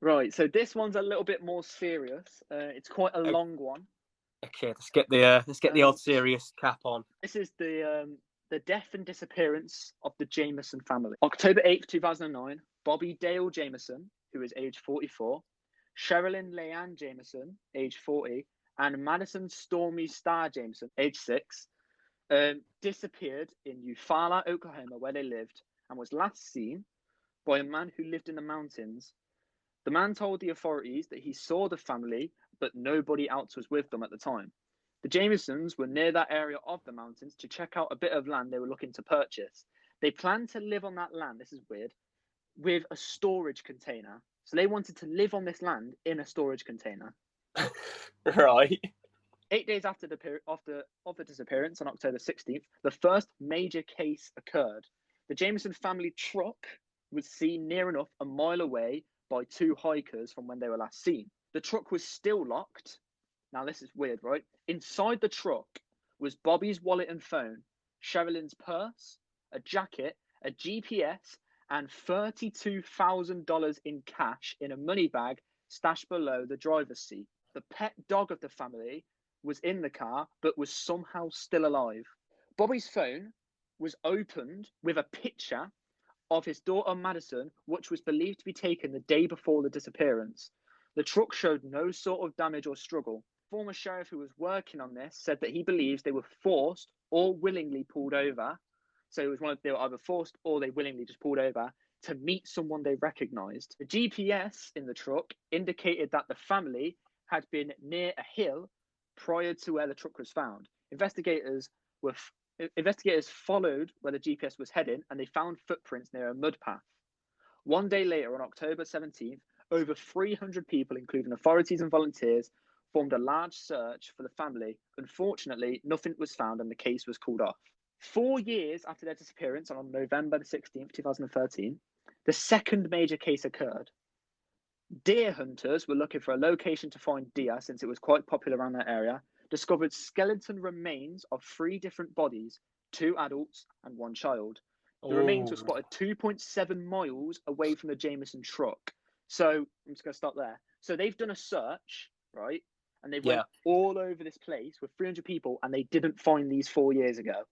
Right, so this one's a little bit more serious. It's quite a O- long one. Okay, let's get the old Um, serious cap on. this is the death and disappearance of the Jamison family. October 8th, 2009, Bobby Dale Jamison, who is age 44, Sherilyn Leanne Jamison, age 40, and Madison Stormy Star Jamison, age 6, disappeared in Eufaula, Oklahoma, where they lived, and was last seen by a man who lived in the mountains. The man told the authorities that he saw the family, but nobody else was with them at the time. The Jamisons were near that area of the mountains to check out a bit of land they were looking to purchase. They planned to live on that land, this is weird, with a storage container. So they wanted to live on this land in a storage container. Right. 8 days after the disappearance, on October 16th, the first major case occurred. The Jamison family truck was seen near enough a mile away by two hikers from when they were last seen. The truck was still locked. Now, this is weird, right? Inside the truck was Bobby's wallet and phone, Sherilyn's purse, a jacket, a GPS, and $32,000 in cash in a money bag stashed below the driver's seat. The pet dog of the family was in the car, but was somehow still alive. Bobby's phone was opened with a picture of his daughter Madison, which was believed to be taken the day before the disappearance. The truck showed no sort of damage or struggle. Former sheriff who was working on this said that he believes they were forced or willingly pulled over. So it was they were either forced or they willingly just pulled over to meet someone they recognized. The GPS in the truck indicated that the family had been near a hill prior to where the truck was found. Investigators followed where the GPS was heading and they found footprints near a mud path. One day later, on October 17th, over 300 people, including authorities and volunteers, formed a large search for the family. Unfortunately, nothing was found and the case was called off. 4 years after their disappearance, on November 16th, 2013, the second major case occurred. Deer hunters were looking for a location to find deer since it was quite popular around that area, discovered skeleton remains of three different bodies, two adults and one child. The remains were Oh, spotted 2.7 miles away from the Jamison truck. So I'm just going to stop there. So they've done a search, right? And they went yeah. all over this place with 300 people and they didn't find these 4 years ago.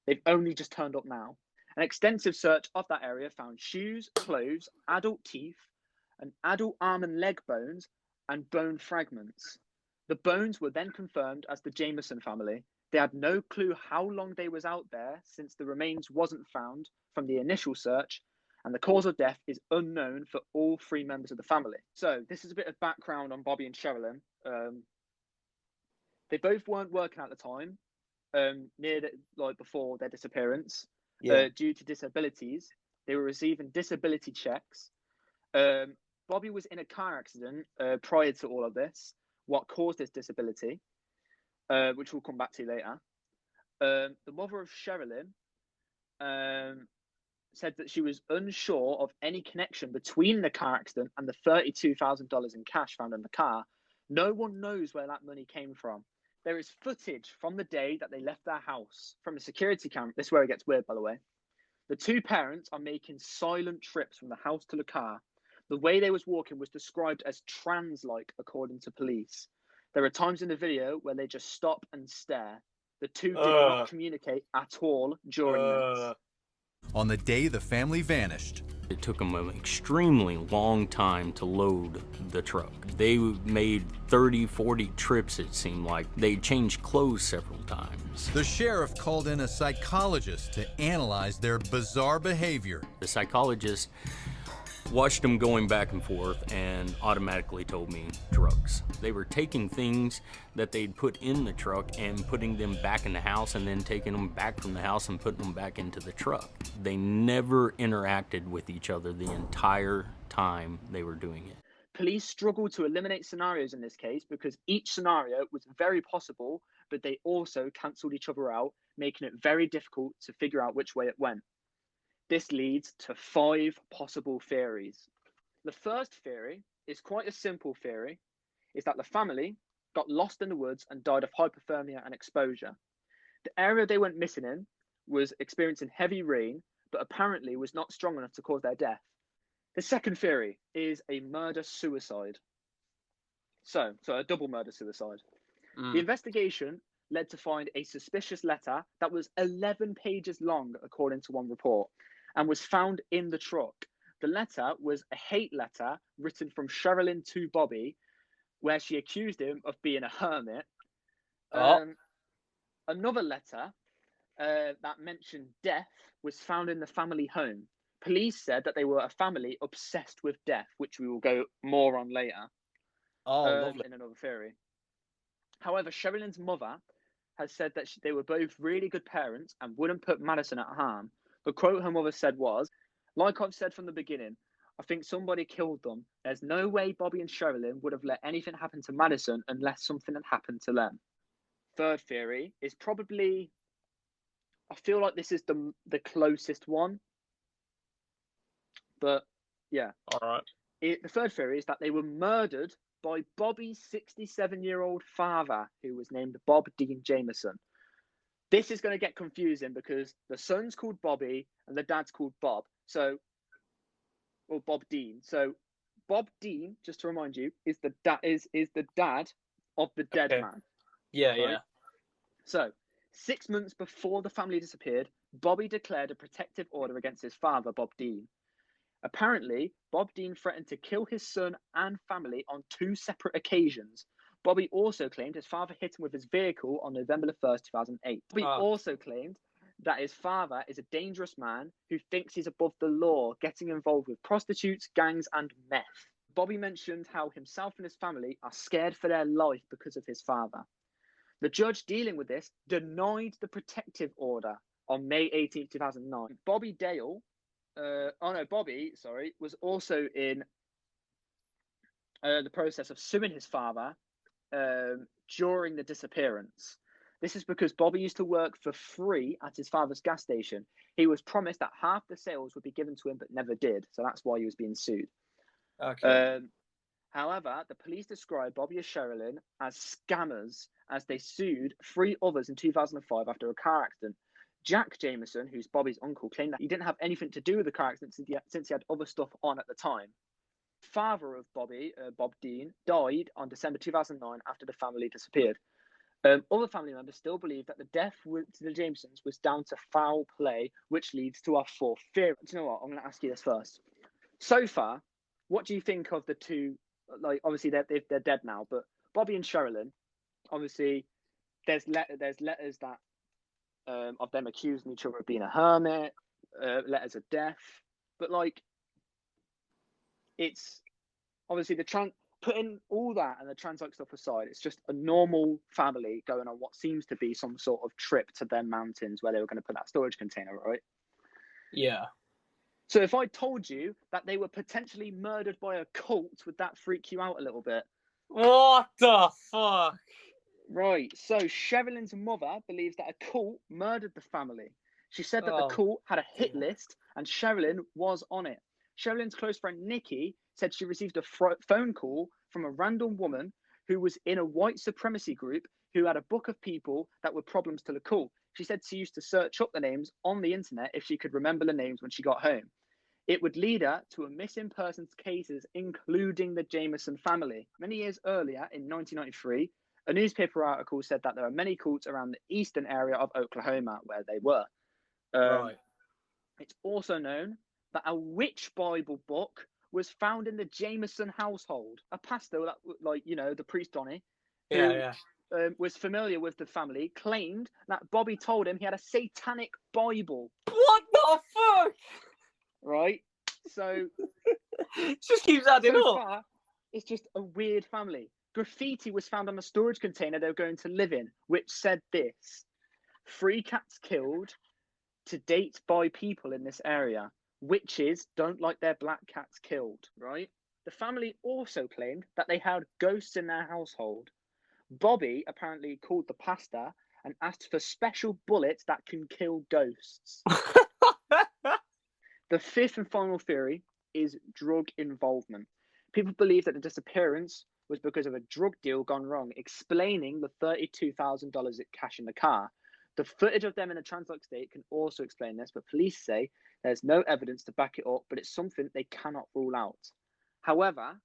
They've only just turned up now. An extensive search of that area found shoes, clothes, adult teeth, and adult arm and leg bones, and bone fragments. The bones were then confirmed as the Jamison family. They had no clue how long they was out there since the remains wasn't found from the initial search, and the cause of death is unknown for all three members of the family. So this is a bit of background on Bobby and Sherilyn. They both weren't working at the time, before their disappearance, Yeah. due to disabilities. They were receiving disability checks. Bobby was in a car accident prior to all of this, what caused his disability, which we'll come back to later. The mother of Sherilyn said that she was unsure of any connection between the car accident and the $32,000 in cash found in the car. No one knows where that money came from. There is footage from the day that they left their house from a security camera. This is where it gets weird, by the way. The two parents are making silent trips from the house to the car. The way they was walking was described as trance-like, according to police. There are times in the video where they just stop and stare. The two did not Uh, communicate at all during this. uh, On the day the family vanished, It took them an extremely long time to load the truck. They made 30, 40 trips, it seemed like. They changed clothes several times. the sheriff called in a psychologist to analyze their bizarre behavior. The psychologist watched them going back and forth and automatically told me drugs. They were taking things that they'd put in the truck and putting them back in the house and then taking them back from the house and putting them back into the truck. They never interacted with each other the entire time they were doing it. Police struggled to eliminate scenarios in this case because each scenario was very possible, but they also cancelled each other out, making it very difficult to figure out which way it went. This leads to 5 possible theories. The first theory is quite a simple theory, is that the family got lost in the woods and died of hypothermia and exposure. The area they went missing in was experiencing heavy rain, but apparently was not strong enough to cause their death. The second theory is a murder-suicide. So a double murder-suicide. The investigation led to find a suspicious letter that was 11 pages long, according to one report, and was found in the truck. The letter was a hate letter written from Sherilyn to Bobby, where she accused him of being a hermit. Another letter that mentioned death was found in the family home. Police said that they were a family obsessed with death, which we will go more on later. Lovely. In another theory. However, Sherilyn's mother has said that they were both really good parents and wouldn't put Madison at harm. The quote her mother said was, "Like I've said from the beginning, I think somebody killed them. There's no way Bobby and Sherilyn would have let anything happen to Madison unless something had happened to them." Third theory is probably, I feel like this is the closest one. But yeah. All right. The third theory is that they were murdered by Bobby's 67-year-old father, who was named Bob Dean Jamison. This is going to get confusing because the son's called Bobby and the dad's called Bob. Or Bob Dean. So Bob Dean, just to remind you, is the dad of the dead man. Yeah, right? yeah. So 6 months before the family disappeared, Bobby declared a protective order against his father, Bob Dean. Apparently, Bob Dean threatened to kill his son and family on 2 separate occasions. Bobby also claimed his father hit him with his vehicle on November 1st, 2008. Bobby also claimed that his father is a dangerous man who thinks he's above the law, getting involved with prostitutes, gangs, and meth. Bobby mentioned how himself and his family are scared for their life because of his father. The judge dealing with this denied the protective order on May 18th, 2009. Bobby was also in the process of suing his father during the disappearance. This is because Bobby used to work for free at his father's gas station. He was promised that half the sales would be given to him, but never did. So that's why he was being sued. Okay. However, the police described Bobby and Sherilyn as scammers as they sued 3 others in 2005 after a car accident. Jack Jamison, who's Bobby's uncle, claimed that he didn't have anything to do with the car accident since he had other stuff on at the time. Father of Bobby, Bob Dean, died on December 2009 after the family disappeared. Other family members still believe that the death to the Jamisons was down to foul play, which leads to our fourth theory. Do you know what? I'm going to ask you this first. So far, what do you think of the two? Like, obviously they're dead now, but Bobby and Sherilyn, obviously, there's letters that of them accusing each other of being a hermit, letters of death, but like, it's obviously putting all that and the trans stuff aside, it's just a normal family going on what seems to be some sort of trip to their mountains where they were going to put that storage container, right? Yeah. So if I told you that they were potentially murdered by a cult, would that freak you out a little bit? What the fuck? Right. So Sherilyn's mother believes that a cult murdered the family. She said that the cult had a hit list and Sherilyn was on it. Sherilyn's close friend Nikki said she received a phone call from a random woman who was in a white supremacy group who had a book of people that were problems to the cult. She said she used to search up the names on the internet if she could remember the names when she got home. It would lead her to a missing persons cases, including the Jamison family. Many years earlier, in 1993, a newspaper article said that there are many cults around the eastern area of Oklahoma where they were. Right. It's also known that a witch Bible book was found in the Jamison household. A pastor, the priest Donnie, was familiar with the family, claimed that Bobby told him he had a satanic Bible. What the fuck? Right? So it just keeps adding so up. far, it's just a weird family. Graffiti was found on the storage container they were going to live in, which said this: 3 cats killed to date by people in this area. Witches don't like their black cats killed, right? The family also claimed that they had ghosts in their household. Bobby apparently called the pastor and asked for special bullets that can kill ghosts. The fifth and final theory is drug involvement. People believe that the disappearance was because of a drug deal gone wrong, explaining the $32,000 cash in the car. The footage of them in a trance-like state can also explain this, but police say there's no evidence to back it up, but it's something they cannot rule out. However,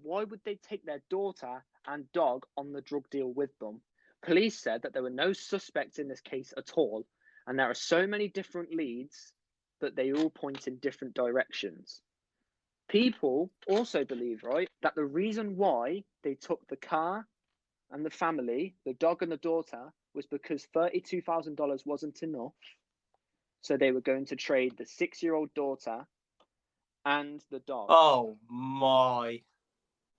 why would they take their daughter and dog on the drug deal with them? Police said that there were no suspects in this case at all, and there are so many different leads that they all point in different directions. People also believe, right, that the reason why they took the car and the family, the dog and the daughter, was because $32,000 wasn't enough. So they were going to trade the 6-year-old daughter and the dog. Oh my.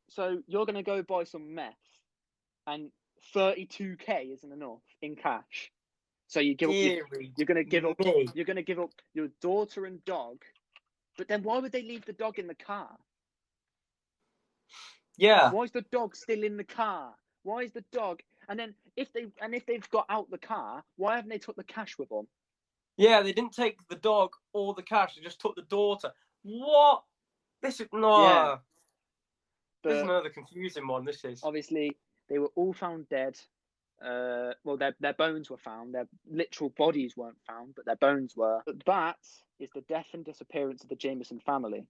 So you're going to go buy some meth and $32K isn't enough in cash. So you give up, you're going to give up your daughter and dog. But then why would they leave the dog in the car? Yeah. Why is the dog still in the car? Why is the dog? And then if they've got out the car, why haven't they took the cash with them? Yeah, they didn't take the dog or the cash. They just took the daughter. What? This is no. Yeah. This is another confusing one. This is obviously they were all found dead. Well, their bones were found. Their literal bodies weren't found, but their bones were. But that is the death and disappearance of the Jamison family.